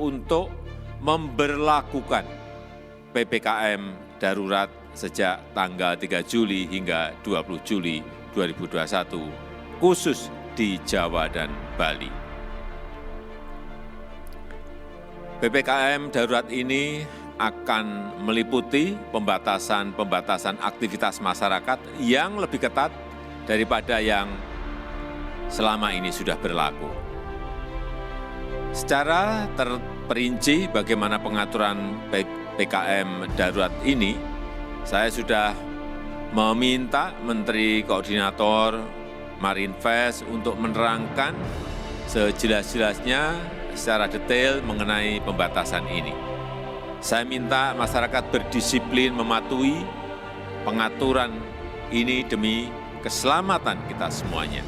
untuk memberlakukan PPKM darurat sejak tanggal 3 Juli hingga 20 Juli 2021, khusus di Jawa dan Bali. PPKM darurat ini akan meliputi pembatasan aktivitas masyarakat yang lebih ketat daripada yang selama ini sudah berlaku. Secara terperinci bagaimana pengaturan PPKM darurat ini, saya sudah meminta Menteri Koordinator Marinvest untuk menerangkan sejelas-jelasnya secara detail mengenai pembatasan ini. Saya minta masyarakat berdisiplin mematuhi pengaturan ini demi keselamatan kita semuanya.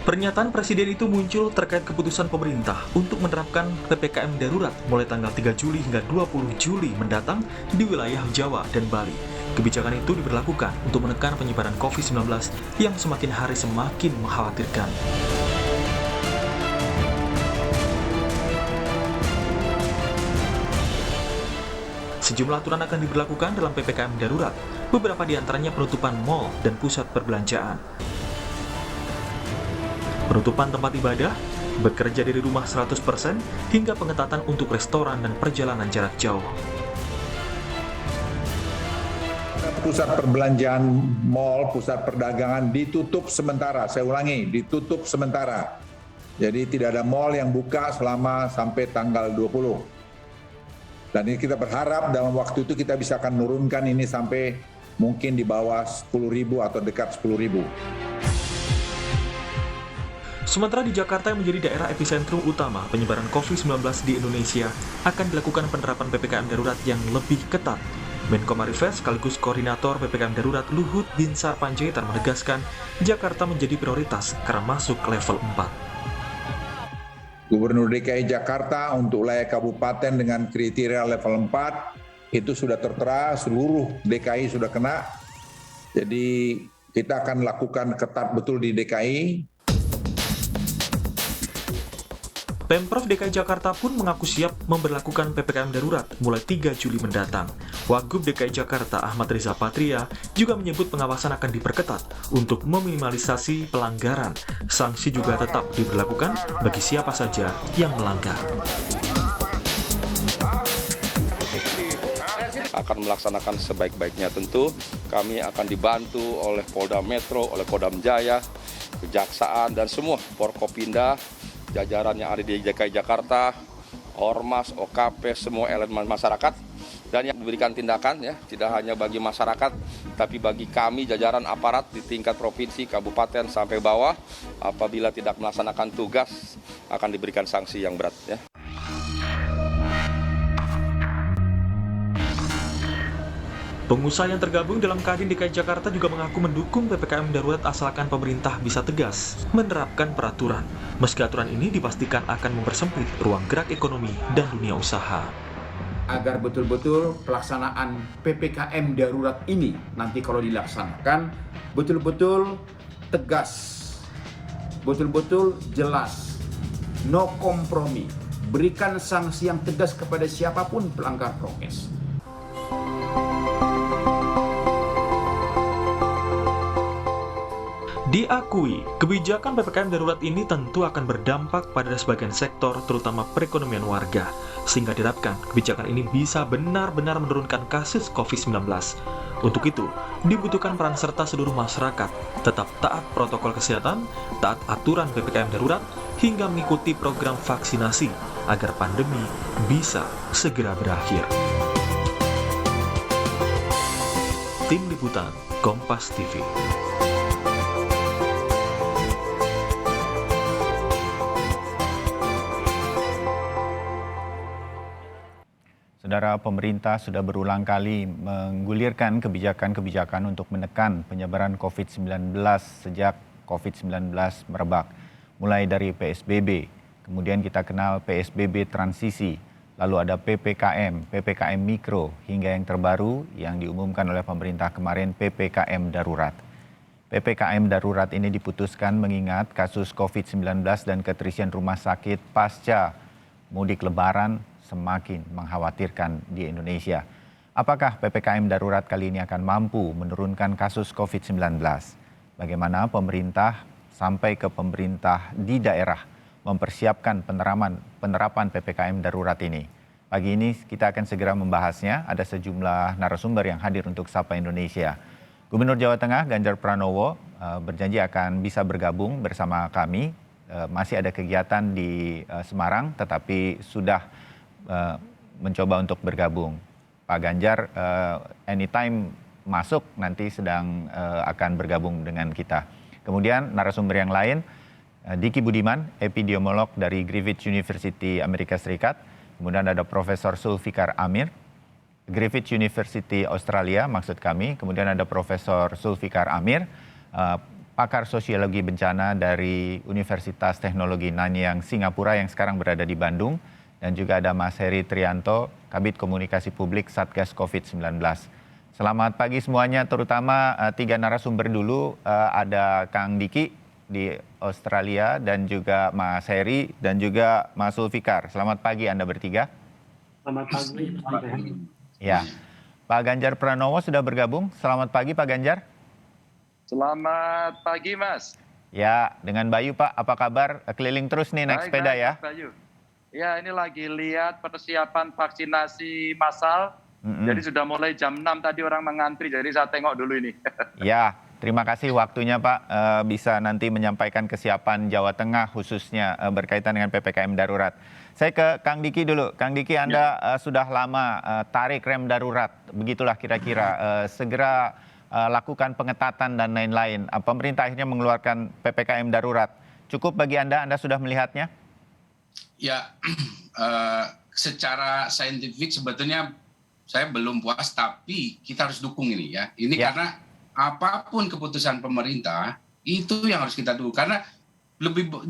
Pernyataan Presiden itu muncul terkait keputusan pemerintah untuk menerapkan PPKM darurat mulai tanggal 3 Juli hingga 20 Juli mendatang di wilayah Jawa dan Bali. Kebijakan itu diberlakukan untuk menekan penyebaran COVID-19 yang semakin hari semakin mengkhawatirkan. Sejumlah aturan akan diberlakukan dalam PPKM darurat, beberapa di antaranya penutupan mal dan pusat perbelanjaan. Penutupan tempat ibadah, bekerja dari rumah 100%, hingga pengetatan untuk restoran dan perjalanan jarak jauh. Pusat perbelanjaan, mal, pusat perdagangan ditutup sementara. Saya ulangi, ditutup sementara. Jadi tidak ada mal yang buka selama sampai tanggal 20. Dan ini kita berharap dalam waktu itu kita bisa akan menurunkan ini sampai mungkin di bawah 10.000 atau dekat 10.000. Sementara di Jakarta yang menjadi daerah epicentrum utama penyebaran COVID-19 di Indonesia, akan dilakukan penerapan PPKM darurat yang lebih ketat. Menko Marinvest sekaligus koordinator PPKM darurat Luhut Binsar Panjaitan menegaskan Jakarta menjadi prioritas karena masuk level 4. Gubernur DKI Jakarta untuk wilayah kabupaten dengan kriteria level 4 itu sudah tertera, seluruh DKI sudah kena. Jadi kita akan lakukan ketat betul di DKI. Pemprov DKI Jakarta pun mengaku siap memberlakukan PPKM darurat mulai 3 Juli mendatang. Wagub DKI Jakarta Ahmad Riza Patria juga menyebut pengawasan akan diperketat untuk meminimalisasi pelanggaran. Sanksi juga tetap diberlakukan bagi siapa saja yang melanggar. Akan melaksanakan sebaik-baiknya tentu. Kami akan dibantu oleh Polda Metro, oleh Kodam Jaya, Kejaksaan, dan semua Forkopimda, jajaran yang ada di DKI Jakarta, Ormas, OKP, semua elemen masyarakat, dan yang diberikan tindakan ya tidak hanya bagi masyarakat, tapi bagi kami jajaran aparat di tingkat provinsi, kabupaten sampai bawah, apabila tidak melaksanakan tugas akan diberikan sanksi yang berat ya. Pengusaha yang tergabung dalam Kadin DKI Jakarta juga mengaku mendukung PPKM darurat asalkan pemerintah bisa tegas menerapkan peraturan. Meski aturan ini dipastikan akan mempersempit ruang gerak ekonomi dan dunia usaha. Agar betul-betul pelaksanaan PPKM darurat ini nanti kalau dilaksanakan betul-betul tegas, betul-betul jelas, no kompromi, berikan sanksi yang tegas kepada siapapun pelanggar prokes. Diakui, kebijakan PPKM darurat ini tentu akan berdampak pada sebagian sektor, terutama perekonomian warga, sehingga diharapkan kebijakan ini bisa benar-benar menurunkan kasus COVID-19. Untuk itu, dibutuhkan peran serta seluruh masyarakat, tetap taat protokol kesehatan, taat aturan PPKM darurat, hingga mengikuti program vaksinasi, agar pandemi bisa segera berakhir. Tim Liputan, Kompas TV. Saudara, pemerintah sudah berulang kali menggulirkan kebijakan-kebijakan untuk menekan penyebaran COVID-19 sejak COVID-19 merebak. Mulai dari PSBB, kemudian kita kenal PSBB transisi, lalu ada PPKM, PPKM Mikro, hingga yang terbaru yang diumumkan oleh pemerintah kemarin PPKM Darurat. PPKM Darurat ini diputuskan mengingat kasus COVID-19 dan keterisian rumah sakit pasca mudik lebaran semakin mengkhawatirkan di Indonesia. Apakah PPKM Darurat kali ini akan mampu menurunkan kasus COVID-19? Bagaimana pemerintah sampai ke pemerintah di daerah mempersiapkan penerapan PPKM Darurat ini? Pagi ini kita akan segera membahasnya. Ada sejumlah narasumber yang hadir untuk Sapa Indonesia. Gubernur Jawa Tengah Ganjar Pranowo berjanji akan bisa bergabung bersama kami. Masih ada kegiatan di Semarang, tetapi sudah mencoba untuk bergabung. Pak Ganjar anytime masuk nanti sedang akan bergabung dengan kita. Kemudian narasumber yang lain, Diki Budiman, epidemiolog dari Griffith University Amerika Serikat. Kemudian ada Profesor Zulfikar Amir, Griffith University Australia maksud kami. Kemudian ada Profesor Zulfikar Amir, pakar sosiologi bencana dari Universitas Teknologi Nanyang Singapura yang sekarang berada di Bandung. Dan juga ada Mas Heri Trianto, Kabid Komunikasi Publik Satgas COVID-19. Selamat pagi semuanya, terutama 3 narasumber dulu. Ada Kang Diki di Australia dan juga Mas Heri dan juga Mas Zulfikar. Selamat pagi Anda bertiga. Selamat pagi. Ya, Pak Ganjar Pranowo sudah bergabung. Selamat pagi Pak Ganjar. Selamat pagi Mas. Ya, dengan Bayu Pak, apa kabar? Keliling terus nih naik sepeda ya? Bayu. Ya, ini lagi lihat persiapan vaksinasi massal. Jadi sudah mulai jam 6 tadi orang mengantri, jadi saya tengok dulu ini. Ya, terima kasih waktunya Pak. Bisa nanti menyampaikan kesiapan Jawa Tengah khususnya berkaitan dengan PPKM Darurat. Saya ke Kang Diki dulu. Kang Diki, Anda sudah lama tarik rem darurat, begitulah kira-kira. Segera lakukan pengetatan dan lain-lain. Pemerintah akhirnya mengeluarkan PPKM Darurat. Cukup bagi Anda sudah melihatnya? Ya, secara saintifik sebetulnya saya belum puas, tapi kita harus dukung ini ya. Ini ya. Karena apapun keputusan pemerintah, itu yang harus kita dukung. Karena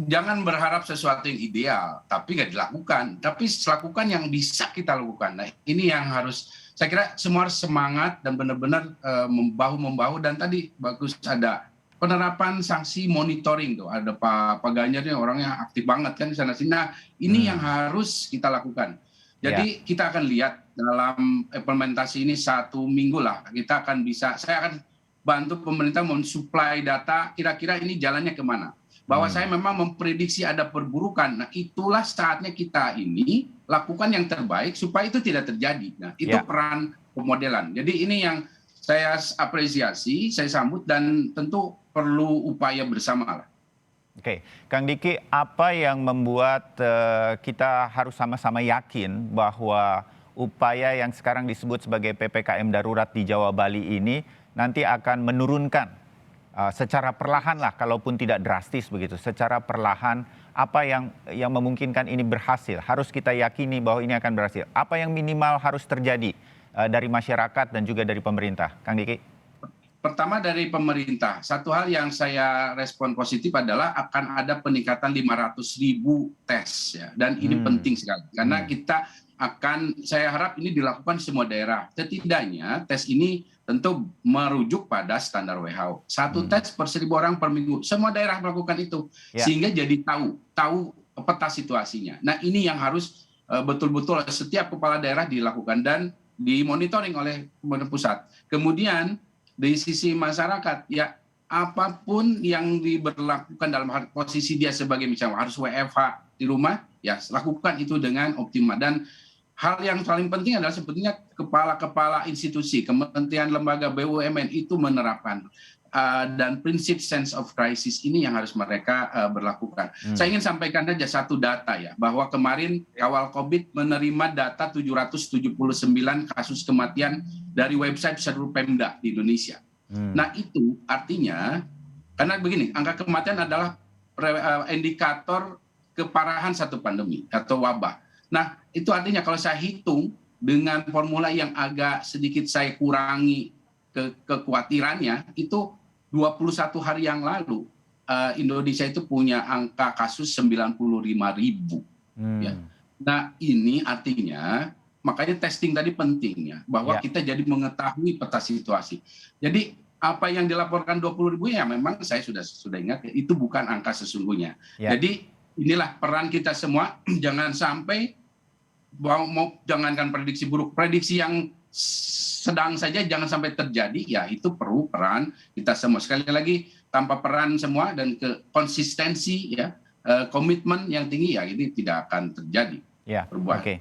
jangan berharap sesuatu yang ideal, tapi nggak dilakukan. Tapi lakukan yang bisa kita lakukan. Nah, ini yang harus, saya kira semua harus semangat dan benar-benar membahu-membahu. Dan tadi bagus ada penerapan sanksi monitoring tuh. Ada Pak Ganjar ini orangnya aktif banget kan di sana-sini. Nah, ini yang harus kita lakukan. Jadi kita akan lihat dalam implementasi ini 1 minggu lah. Kita akan bisa, saya akan bantu pemerintah mensuplai data kira-kira ini jalannya kemana. Bahwa saya memang memprediksi ada perburukan. Nah, itulah saatnya kita ini lakukan yang terbaik supaya itu tidak terjadi. Nah, itu peran pemodelan. Jadi ini yang saya apresiasi, saya sambut, dan tentu perlu upaya bersama lah. Oke, Kang Diki, apa yang membuat kita harus sama-sama yakin bahwa upaya yang sekarang disebut sebagai PPKM Darurat di Jawa Bali ini nanti akan menurunkan secara perlahan lah, kalaupun tidak drastis begitu, secara perlahan, apa yang memungkinkan ini berhasil? Harus kita yakini bahwa ini akan berhasil. Apa yang minimal harus terjadi dari masyarakat dan juga dari pemerintah? Kang Diki. Pertama dari pemerintah, satu hal yang saya respon positif adalah akan ada peningkatan 500.000 tes ya, dan ini penting sekali karena kita akan, saya harap ini dilakukan di semua daerah. Setidaknya tes ini tentu merujuk pada standar WHO. 1 tes per 1.000 orang per minggu. Semua daerah melakukan itu sehingga jadi tahu peta situasinya. Nah, ini yang harus betul-betul setiap kepala daerah dilakukan dan dimonitoring oleh pemerintah pusat. Kemudian dari sisi masyarakat, ya apapun yang diberlakukan dalam posisi dia sebagai misalnya harus WFH di rumah, ya lakukan itu dengan optimal. Dan hal yang paling penting adalah sebetulnya kepala-kepala institusi, kementerian, lembaga, BUMN itu menerapkan. Dan prinsip sense of crisis ini yang harus mereka berlakukan. Saya ingin sampaikan saja satu data ya, bahwa kemarin awal COVID menerima data 779 kasus kematian dari website seluruh Pemda di Indonesia. Nah, itu artinya, karena begini, angka kematian adalah indikator keparahan satu pandemi atau wabah. Nah, itu artinya kalau saya hitung dengan formula yang agak sedikit saya kurangi kekhawatirannya, itu 21 hari yang lalu Indonesia itu punya angka kasus 95.000. Ya. Nah, ini artinya makanya testing tadi penting ya, bahwa Ya. kita jadi mengetahui peta situasi. Jadi apa yang dilaporkan 20.000 ya memang saya sudah ingat itu bukan angka sesungguhnya. Ya. Jadi inilah peran kita semua, jangan sampai jangankan prediksi buruk, prediksi yang sedang saja jangan sampai terjadi, ya itu perlu peran kita semua. Sekali lagi, tanpa peran semua dan konsistensi ya, komitmen yang tinggi ya ini tidak akan terjadi. Ya, perubahan. oke.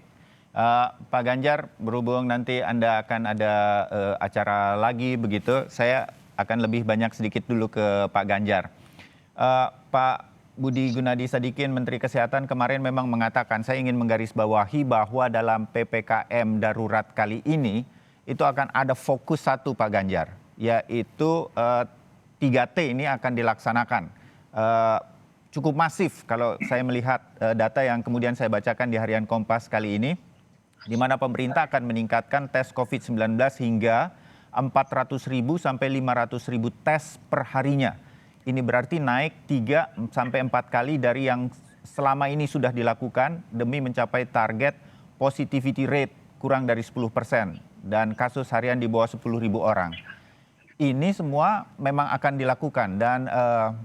Pak Ganjar, berhubung nanti Anda akan ada acara lagi begitu, saya akan lebih banyak sedikit dulu ke Pak Ganjar. Pak Budi Gunadi Sadikin, Menteri Kesehatan kemarin memang mengatakan, saya ingin menggarisbawahi bahwa dalam PPKM darurat kali ini, itu akan ada fokus satu Pak Ganjar, yaitu 3T ini akan dilaksanakan. Cukup masif kalau saya melihat data yang kemudian saya bacakan di Harian Kompas kali ini, di mana pemerintah akan meningkatkan tes COVID-19 hingga 400.000 sampai 500.000 tes per harinya. Ini berarti naik 3 sampai 4 kali dari yang selama ini sudah dilakukan demi mencapai target positivity rate kurang dari 10% dan kasus harian di bawah 10.000 orang. Ini semua memang akan dilakukan dan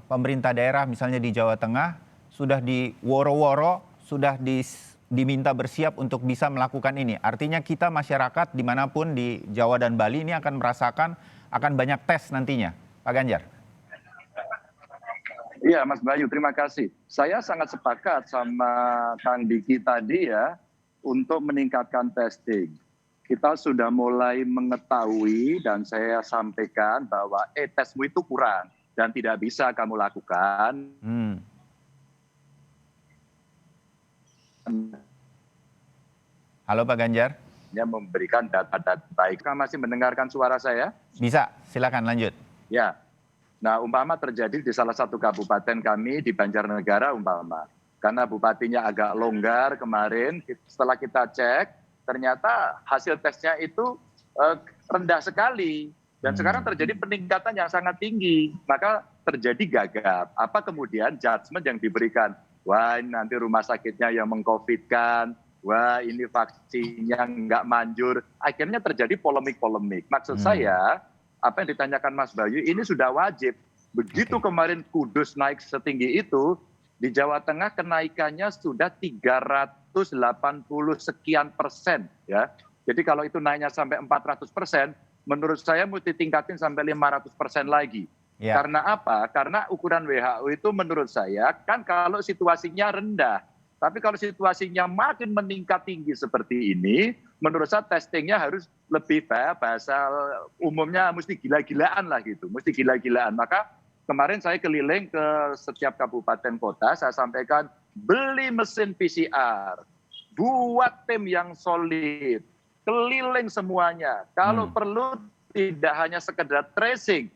pemerintah daerah misalnya di Jawa Tengah sudah diworo-woro, sudah diminta bersiap untuk bisa melakukan ini. Artinya kita masyarakat dimanapun di Jawa dan Bali ini akan merasakan akan banyak tes nantinya. Pak Ganjar. Iya Mas Bayu, terima kasih. Saya sangat sepakat sama Kang Diki tadi ya untuk meningkatkan testing. Kita sudah mulai mengetahui dan saya sampaikan bahwa tesmu itu kurang dan tidak bisa kamu lakukan. Halo Pak Ganjar. Ya, memberikan data-data baik. Kamu masih mendengarkan suara saya? Bisa, silakan lanjut. Ya. Nah, umpama terjadi di salah satu kabupaten kami di Banjarnegara umpama. Karena bupatinya agak longgar kemarin, setelah kita cek, ternyata hasil tesnya itu rendah sekali. Dan sekarang terjadi peningkatan yang sangat tinggi. Maka terjadi gagap. Apa kemudian judgement yang diberikan? Wah, ini nanti rumah sakitnya yang meng-COVID-kan. Wah, ini vaksinnya nggak manjur. Akhirnya terjadi polemik-polemik. Maksud saya, apa yang ditanyakan Mas Bayu, ini sudah wajib. Begitu kemarin Kudus naik setinggi itu, di Jawa Tengah kenaikannya sudah 380 sekian persen. Ya. Jadi kalau itu naiknya sampai 400%, menurut saya mesti tingkatin sampai 500% lagi. Ya. Karena apa? Karena ukuran WHO itu menurut saya kan kalau situasinya rendah. Tapi kalau situasinya makin meningkat tinggi seperti ini, menurut saya testingnya harus lebih bahasa umumnya mesti gila-gilaan lah gitu, mesti gila-gilaan. Maka kemarin saya keliling ke setiap kabupaten kota, saya sampaikan beli mesin PCR, buat tim yang solid, keliling semuanya. Kalau perlu tidak hanya sekedar tracing,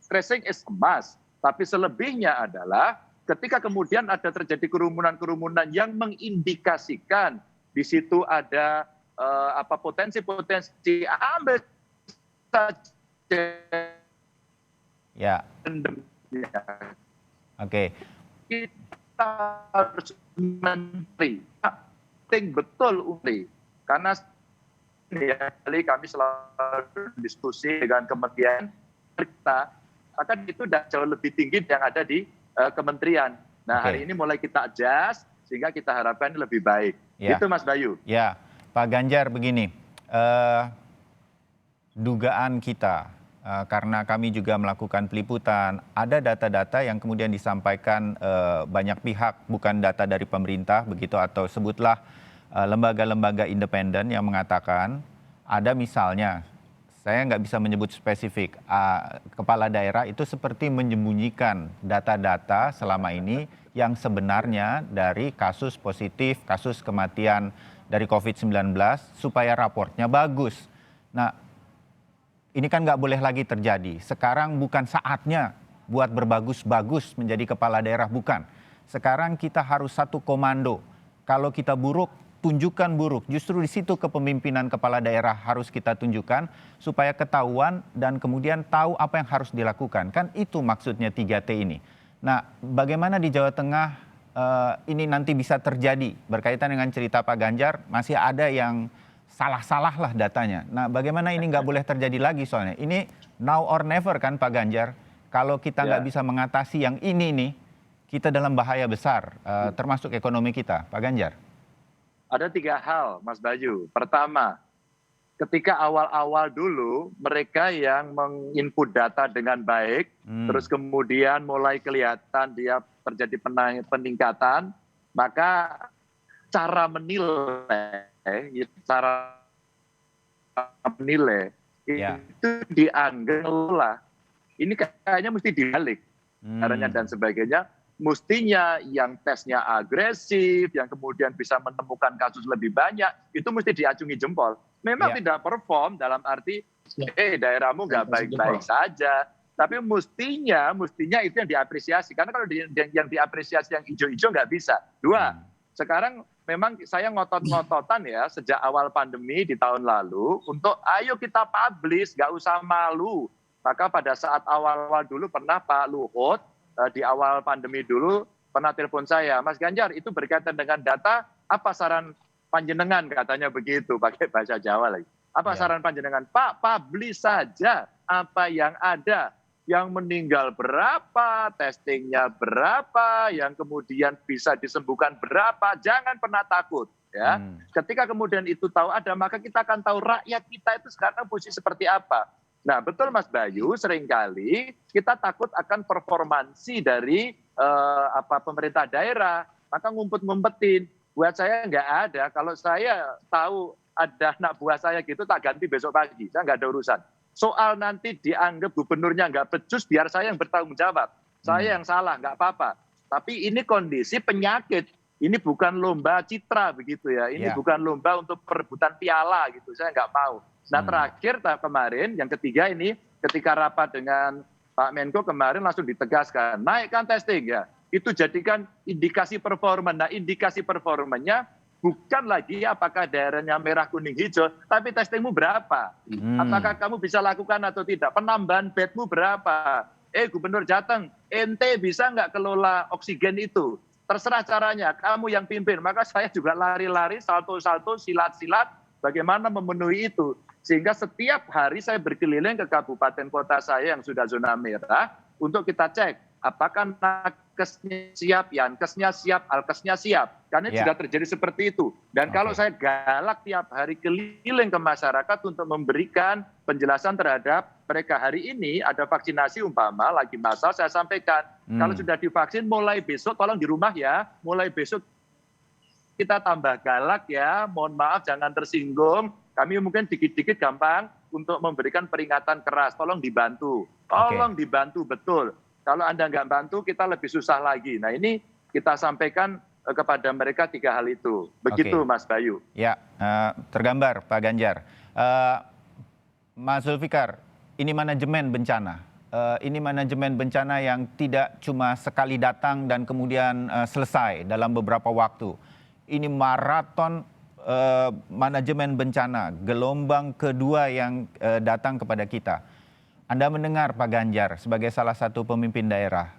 tracing is a must, tapi selebihnya adalah ketika kemudian ada terjadi kerumunan-kerumunan yang mengindikasikan di situ ada potensi-potensi ambil saja. Ya. Oke. Kita harus penting betul Uli, karena kami selalu diskusi dengan kementerian kita, akan itu sudah jauh lebih tinggi yang ada di kementerian. Nah, hari ini mulai kita adjust sehingga kita harapkan lebih baik. Ya. Itu Mas Bayu. Ya, Pak Ganjar begini, dugaan kita karena kami juga melakukan peliputan, ada data-data yang kemudian disampaikan banyak pihak, bukan data dari pemerintah begitu, atau sebutlah lembaga-lembaga independen yang mengatakan ada misalnya, saya nggak bisa menyebut spesifik, kepala daerah itu seperti menyembunyikan data-data selama ini yang sebenarnya dari kasus positif, kasus kematian dari COVID-19 supaya raportnya bagus. Nah, ini kan nggak boleh lagi terjadi. Sekarang bukan saatnya buat berbagus-bagus menjadi kepala daerah, bukan. Sekarang kita harus satu komando. Kalau kita buruk, tunjukkan buruk. Justru di situ kepemimpinan kepala daerah harus kita tunjukkan supaya ketahuan dan kemudian tahu apa yang harus dilakukan. Kan itu maksudnya 3T ini. Nah, bagaimana di Jawa Tengah ini nanti bisa terjadi berkaitan dengan cerita Pak Ganjar, masih ada yang salah-salah lah datanya. Nah, bagaimana ini nggak boleh terjadi lagi soalnya? Ini now or never kan Pak Ganjar. Kalau kita nggak bisa mengatasi yang ini nih, kita dalam bahaya besar, termasuk ekonomi kita. Pak Ganjar. Ada 3 hal, Mas Bayu. Pertama, ketika awal-awal dulu mereka yang menginput data dengan baik, terus kemudian mulai kelihatan dia terjadi peningkatan, maka cara menilai itu dianggap ini kayaknya mesti dibalik caranya dan sebagainya. Mestinya yang tesnya agresif, yang kemudian bisa menemukan kasus lebih banyak, itu mesti diacungi jempol. Memang tidak perform dalam arti, daerahmu nggak baik-baik saja. Tapi mestinya itu yang diapresiasi. Karena kalau yang diapresiasi yang hijau-hijau nggak bisa. 2, sekarang memang saya ngotot-ngototan ya sejak awal pandemi di tahun lalu untuk ayo kita publish, nggak usah malu. Maka pada saat awal-awal dulu pernah Pak Luhut di awal pandemi dulu pernah telepon saya, Mas Ganjar itu berkaitan dengan data, apa saran panjenengan katanya begitu, pakai bahasa Jawa lagi. Apa saran panjenengan? Pak, publish saja apa yang ada. Yang meninggal berapa, testingnya berapa, yang kemudian bisa disembuhkan berapa, jangan pernah takut. Ya. Ketika kemudian itu tahu ada, maka kita akan tahu rakyat kita itu sekarang posisi seperti apa. Nah betul Mas Bayu, seringkali kita takut akan performansi dari pemerintah daerah, maka ngumpet-ngumpetin. Buat saya nggak ada, kalau saya tahu ada anak buah saya gitu, tak ganti besok pagi, saya nggak ada urusan. Soal nanti dianggap gubernurnya nggak becus, biar saya yang bertanggung jawab. Saya yang salah, nggak apa-apa. Tapi ini kondisi penyakit. Ini bukan lomba citra begitu ya. Ini bukan lomba untuk perebutan piala gitu. Saya nggak mau. Nah terakhir kemarin, yang ketiga ini, ketika rapat dengan Pak Menko kemarin langsung ditegaskan. Naikkan testing ya. Itu jadikan indikasi performa. Nah indikasi performanya bukan lagi apakah daerahnya merah, kuning, hijau, tapi testingmu berapa? Apakah kamu bisa lakukan atau tidak? Penambahan bedmu berapa? Gubernur Jateng, ente bisa nggak kelola oksigen itu? Terserah caranya, kamu yang pimpin. Maka saya juga lari-lari, salto-salto, silat-silat, bagaimana memenuhi itu. Sehingga setiap hari saya berkeliling ke kabupaten kota saya yang sudah zona merah, untuk kita cek apakah nakesnya siap, yankesnya siap, alkesnya siap. Karena sudah terjadi seperti itu. Dan kalau saya galak tiap hari keliling ke masyarakat untuk memberikan penjelasan terhadap mereka. Hari ini ada vaksinasi umpama lagi massal, saya sampaikan. Kalau sudah divaksin mulai besok tolong di rumah ya. Mulai besok kita tambah galak ya. Mohon maaf jangan tersinggung. Kami mungkin dikit-dikit gampang untuk memberikan peringatan keras. Tolong dibantu. Tolong dibantu betul. Kalau Anda nggak bantu, kita lebih susah lagi. Nah ini kita sampaikan kepada mereka 3 hal itu. Begitu Mas Bayu. Ya, tergambar Pak Ganjar. Mas Zulfikar, ini manajemen bencana. Ini manajemen bencana yang tidak cuma sekali datang dan kemudian selesai dalam beberapa waktu. Ini maraton manajemen bencana, gelombang kedua yang datang kepada kita. Anda mendengar Pak Ganjar sebagai salah satu pemimpin daerah,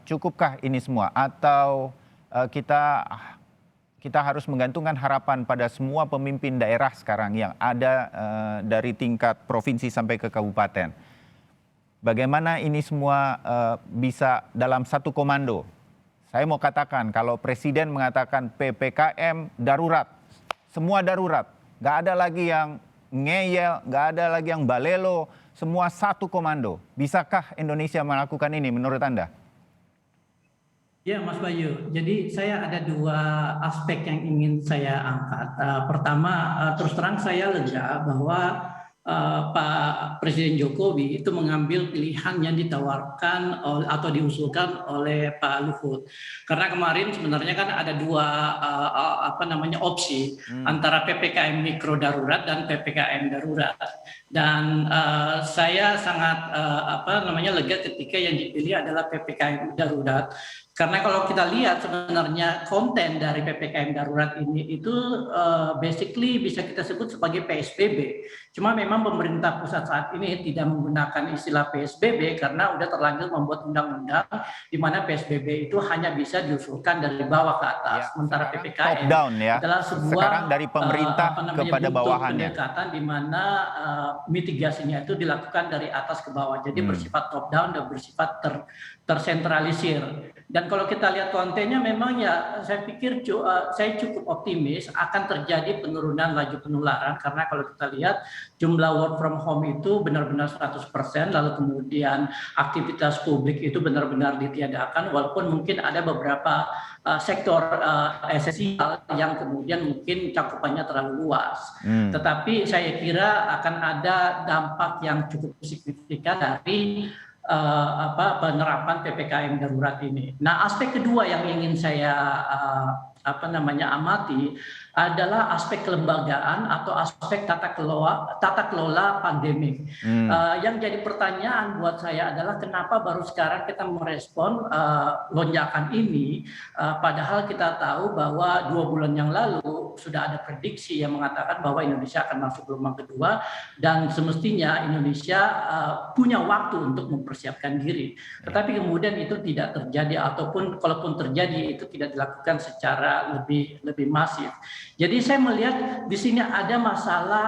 cukupkah ini semua atau kita harus menggantungkan harapan pada semua pemimpin daerah sekarang yang ada dari tingkat provinsi sampai ke kabupaten? Bagaimana ini semua bisa dalam satu komando? Saya mau katakan kalau Presiden mengatakan PPKM darurat, semua darurat, nggak ada lagi yang ngeyel, nggak ada lagi yang balelo, semua satu komando. Bisakah Indonesia melakukan ini menurut Anda? Ya Mas Bayu, jadi saya ada 2 aspek yang ingin saya angkat. Pertama, terus terang saya lega bahwa Pak Presiden Jokowi itu mengambil pilihan yang ditawarkan atau diusulkan oleh Pak Luhut. Karena kemarin sebenarnya kan ada 2 opsi antara PPKM mikro darurat dan PPKM darurat. Dan saya sangat lega ketika yang dipilih adalah PPKM darurat. Karena kalau kita lihat sebenarnya konten dari PPKM darurat ini itu basically bisa kita sebut sebagai PSBB. Cuma memang pemerintah pusat saat ini tidak menggunakan istilah PSBB karena udah terlanjur membuat undang-undang di mana PSBB itu hanya bisa diusulkan dari bawah ke atas. Sementara PPKM top down ya. adalah sebuah Sekarang dari pemerintah kepada bawahannya. pendekatan di mana mitigasinya itu dilakukan dari atas ke bawah. Jadi bersifat top down dan bersifat tersentralisir. Dan kalau kita lihat kontennya memang ya saya pikir saya cukup optimis akan terjadi penurunan laju penularan karena kalau kita lihat jumlah work from home itu benar-benar 100%, lalu kemudian aktivitas publik itu benar-benar ditiadakan walaupun mungkin ada beberapa sektor esensial yang kemudian mungkin cakupannya terlalu luas. Tetapi saya kira akan ada dampak yang cukup signifikan dari penerapan PPKM darurat ini. Nah, aspek kedua yang ingin saya amati adalah aspek kelembagaan atau aspek tata kelola pandemik. Yang jadi pertanyaan buat saya adalah kenapa baru sekarang kita merespon lonjakan ini, padahal kita tahu bahwa 2 bulan yang lalu sudah ada prediksi yang mengatakan bahwa Indonesia akan masuk gelombang kedua dan semestinya Indonesia punya waktu untuk mempersiapkan diri. Tetapi kemudian itu tidak terjadi ataupun kalaupun terjadi itu tidak dilakukan secara lebih masif. Jadi saya melihat di sini ada masalah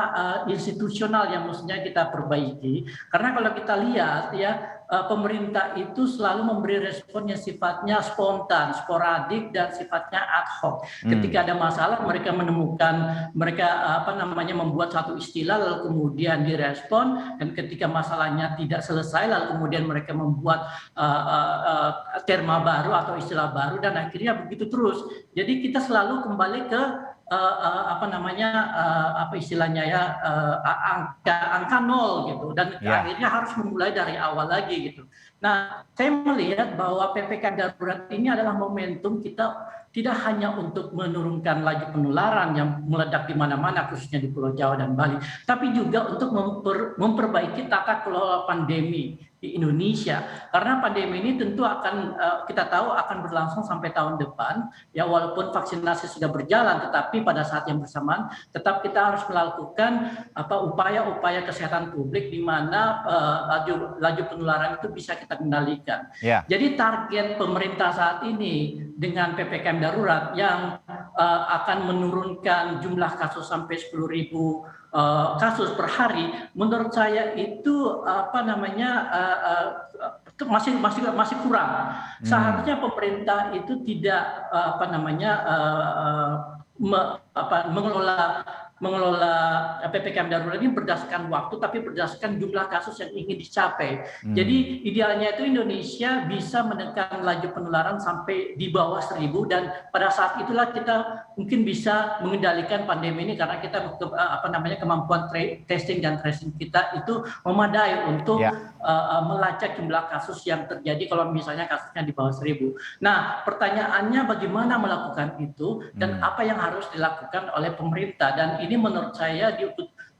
institusional yang mestinya kita perbaiki karena kalau kita lihat ya pemerintah itu selalu memberi respon yang sifatnya spontan, sporadik dan sifatnya ad hoc. Ketika ada masalah mereka membuat satu istilah lalu kemudian direspon dan ketika masalahnya tidak selesai lalu kemudian mereka membuat terma baru atau istilah baru dan akhirnya begitu terus. Jadi kita selalu kembali ke angka nol gitu dan akhirnya harus memulai dari awal lagi gitu. Nah, saya melihat bahwa PPKM darurat ini adalah momentum kita tidak hanya untuk menurunkan laju penularan yang meledak di mana-mana khususnya di Pulau Jawa dan Bali, tapi juga untuk memperbaiki tata kelola pandemi di Indonesia. Karena pandemi ini tentu akan kita tahu akan berlangsung sampai tahun depan ya walaupun vaksinasi sudah berjalan tetapi pada saat yang bersamaan tetap kita harus melakukan upaya-upaya kesehatan publik di mana laju penularan itu bisa kita kendalikan. Jadi target pemerintah saat ini dengan PPKM darurat yang akan menurunkan jumlah kasus sampai 10.000 kasus per hari, menurut saya itu masih kurang. Seharusnya pemerintah itu tidak mengelola PPKM darurat ini berdasarkan waktu tapi berdasarkan jumlah kasus yang ingin dicapai. Jadi idealnya itu Indonesia bisa menekan laju penularan sampai di bawah 1.000 dan pada saat itulah kita mungkin bisa mengendalikan pandemi ini karena kita kemampuan testing dan tracing kita itu memadai untuk melacak jumlah kasus yang terjadi kalau misalnya kasusnya di bawah 1.000. Nah, pertanyaannya bagaimana melakukan itu dan apa yang harus dilakukan oleh pemerintah dan ini menurut saya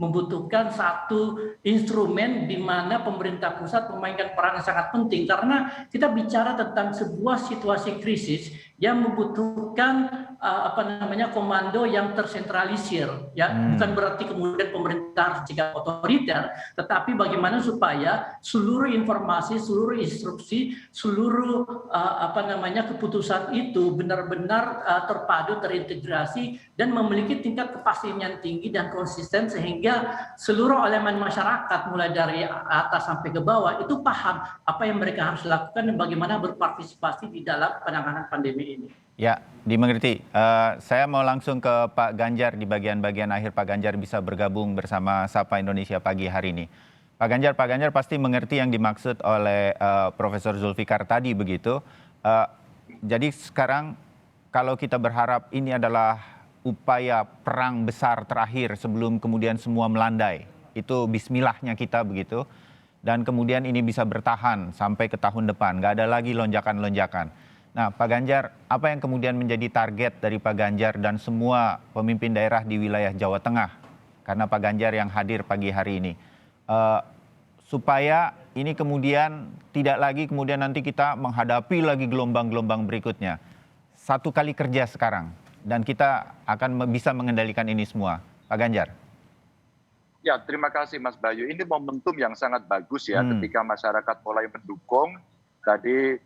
membutuhkan satu instrumen di mana pemerintah pusat memainkan peran yang sangat penting karena kita bicara tentang sebuah situasi krisis yang membutuhkan komando yang tersentralisir ya bukan berarti kemudian pemerintah harus sikap otoriter tetapi bagaimana supaya seluruh informasi, seluruh instruksi, seluruh keputusan itu benar-benar terpadu, terintegrasi dan memiliki tingkat kepastian yang tinggi dan konsisten sehingga seluruh elemen masyarakat mulai dari atas sampai ke bawah itu paham apa yang mereka harus lakukan dan bagaimana berpartisipasi di dalam penanganan pandemi ini. Ya, dimengerti. Saya mau langsung ke Pak Ganjar di bagian-bagian akhir. Pak Ganjar bisa bergabung bersama Sapa Indonesia pagi hari ini. Pak Ganjar pasti mengerti yang dimaksud oleh Profesor Zulfikar tadi begitu. Jadi sekarang kalau kita berharap ini adalah upaya perang besar terakhir sebelum kemudian semua melandai. Itu bismillahnya kita begitu. Dan kemudian ini bisa bertahan sampai ke tahun depan. Nggak ada lagi lonjakan-lonjakan. Nah, Pak Ganjar, apa yang kemudian menjadi target dari Pak Ganjar dan semua pemimpin daerah di wilayah Jawa Tengah? Karena Pak Ganjar yang hadir pagi hari ini. Supaya ini kemudian tidak lagi kemudian nanti kita menghadapi lagi gelombang-gelombang berikutnya. Satu kali kerja sekarang dan kita akan bisa mengendalikan ini semua. Pak Ganjar. Ya, terima kasih Mas Bayu. Ini momentum yang sangat bagus ya ketika masyarakat mulai mendukung. Tadi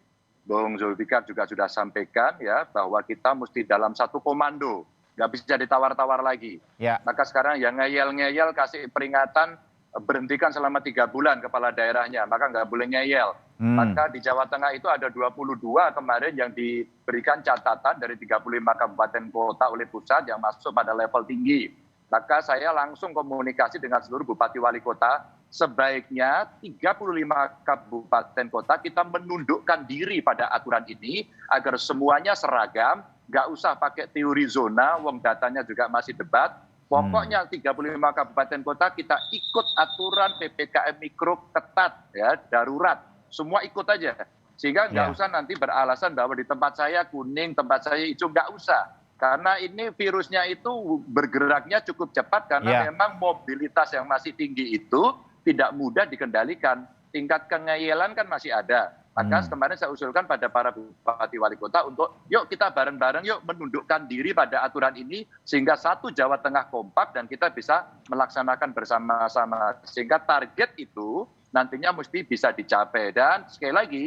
Bung Zulfikar juga sudah sampaikan ya bahwa kita mesti dalam satu komando, nggak bisa ditawar-tawar lagi. Ya. Maka sekarang yang ngeyel-ngeyel kasih peringatan, berhentikan selama 3 bulan kepala daerahnya, maka nggak boleh ngeyel. Maka di Jawa Tengah itu ada 22 kemarin yang diberikan catatan dari 35 kabupaten kota oleh pusat yang masuk pada level tinggi. Maka saya langsung komunikasi dengan seluruh bupati wali kota, sebaiknya 35 kabupaten kota kita menundukkan diri pada aturan ini agar semuanya seragam, nggak usah pakai teori zona, wong datanya juga masih debat. Pokoknya 35 kabupaten kota kita ikut aturan PPKM Mikro ketat, ya, darurat. Semua ikut aja. Sehingga nggak usah nanti beralasan bahwa di tempat saya kuning, tempat saya hijau, nggak usah. Karena ini virusnya itu bergeraknya cukup cepat karena memang mobilitas yang masih tinggi itu tidak mudah dikendalikan. Tingkat kengeyelan kan masih ada. Maka kemarin saya usulkan pada para bupati wali kota untuk yuk kita bareng-bareng yuk menundukkan diri pada aturan ini sehingga satu Jawa Tengah kompak dan kita bisa melaksanakan bersama-sama. Sehingga target itu nantinya mesti bisa dicapai. Dan sekali lagi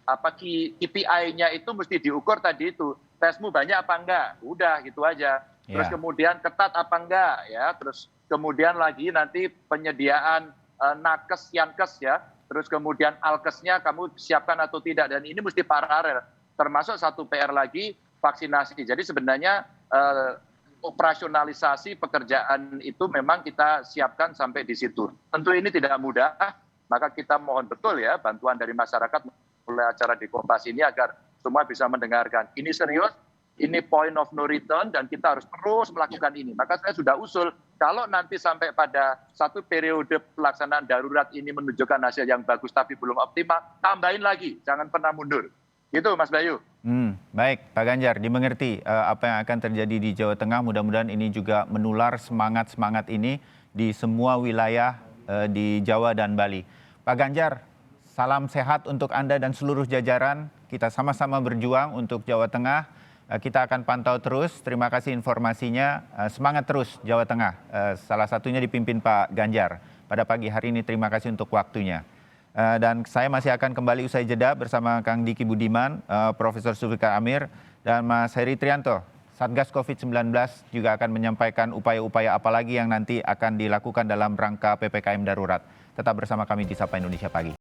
KPI-nya itu mesti diukur tadi itu. Tesmu banyak apa enggak? Udah gitu aja. Terus kemudian ketat apa enggak ya? Terus kemudian lagi nanti penyediaan nakes, yankes ya. Terus kemudian alkesnya kamu siapkan atau tidak, dan ini mesti paralel. Termasuk satu PR lagi vaksinasi. Jadi sebenarnya operasionalisasi pekerjaan itu memang kita siapkan sampai di situ. Tentu ini tidak mudah, maka kita mohon betul ya bantuan dari masyarakat mulai acara di Kompas ini agar semua bisa mendengarkan. Ini serius, ini point of no return dan kita harus terus melakukan ini. Maka saya sudah usul, kalau nanti sampai pada satu periode pelaksanaan darurat ini menunjukkan hasil yang bagus tapi belum optimal, tambahin lagi, jangan pernah mundur. Gitu Mas Bayu. Baik, Pak Ganjar, dimengerti apa yang akan terjadi di Jawa Tengah. Mudah-mudahan ini juga menular semangat-semangat ini di semua wilayah di Jawa dan Bali. Pak Ganjar, salam sehat untuk Anda dan seluruh jajaran. Kita sama-sama berjuang untuk Jawa Tengah. Kita akan pantau terus. Terima kasih informasinya. Semangat terus Jawa Tengah. Salah satunya dipimpin Pak Ganjar. Pada pagi hari ini terima kasih untuk waktunya. Dan saya masih akan kembali usai jeda bersama Kang Diki Budiman, Profesor Zulfikar Amir, dan Mas Heri Trianto. Satgas COVID-19 juga akan menyampaikan upaya-upaya apa lagi yang nanti akan dilakukan dalam rangka PPKM darurat. Tetap bersama kami di Sapa Indonesia Pagi.